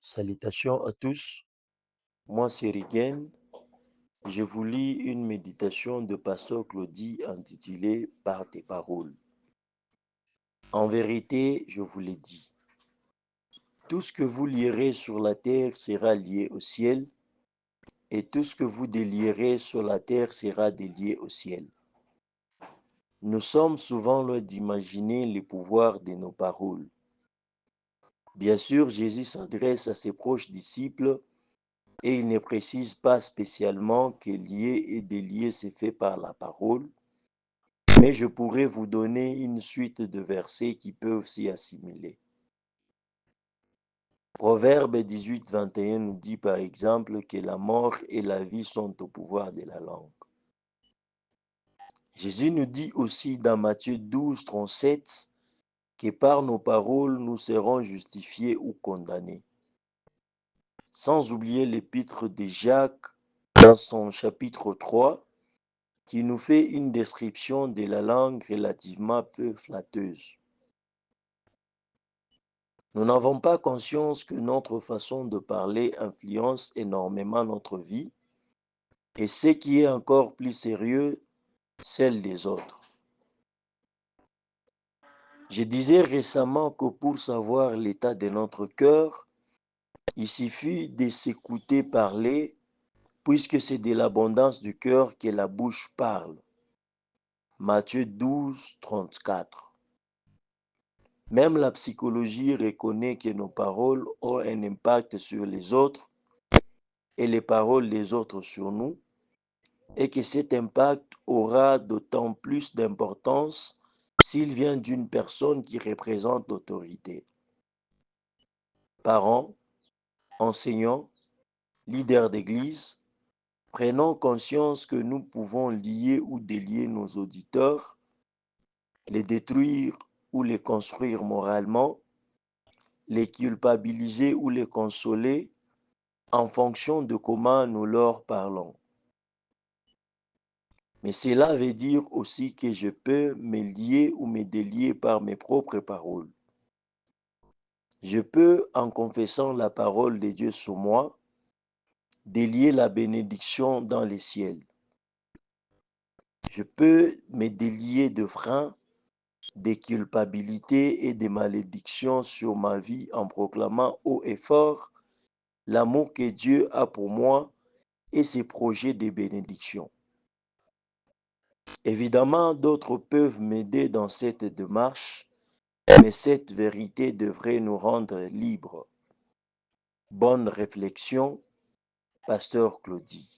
Salutations à tous, moi c'est Rigen. Je vous lis une méditation de Pasteur Claudie intitulée Par tes paroles. En vérité, je vous l'ai dit, tout ce que vous lierez sur la terre sera lié au ciel, et tout ce que vous délierez sur la terre sera délié au ciel. Nous sommes souvent loin d'imaginer les pouvoirs de nos paroles. Bien sûr, Jésus s'adresse à ses proches disciples et il ne précise pas spécialement que lier et délier c'est fait par la parole, mais je pourrais vous donner une suite de versets qui peuvent s'y assimiler. Proverbe 18, 21 nous dit par exemple que la mort et la vie sont au pouvoir de la langue. Jésus nous dit aussi dans Matthieu 12, 37 que par nos paroles nous serons justifiés ou condamnés. Sans oublier l'épître de Jacques dans son chapitre 3 qui nous fait une description de la langue relativement peu flatteuse. Nous n'avons pas conscience que notre façon de parler influence énormément notre vie et ce qui est encore plus sérieux, celle des autres. Je disais récemment que pour savoir l'état de notre cœur, il suffit de s'écouter parler puisque c'est de l'abondance du cœur que la bouche parle. Matthieu 12, 34. Même la psychologie reconnaît que nos paroles ont un impact sur les autres et les paroles des autres sur nous, et que cet impact aura d'autant plus d'importance s'il vient d'une personne qui représente l'autorité. Parents, enseignants, leaders d'église, prenons conscience que nous pouvons lier ou délier nos auditeurs, les détruire ou les construire moralement, les culpabiliser ou les consoler en fonction de comment nous leur parlons. Mais cela veut dire aussi que je peux me lier ou me délier par mes propres paroles. Je peux, en confessant la parole de Dieu sur moi, délier la bénédiction dans les ciels. Je peux me délier de freins, de culpabilité et de malédictions sur ma vie en proclamant haut et fort l'amour que Dieu a pour moi et ses projets de bénédiction. Évidemment, d'autres peuvent m'aider dans cette démarche, mais cette vérité devrait nous rendre libres. Bonne réflexion, Pasteur Claudie.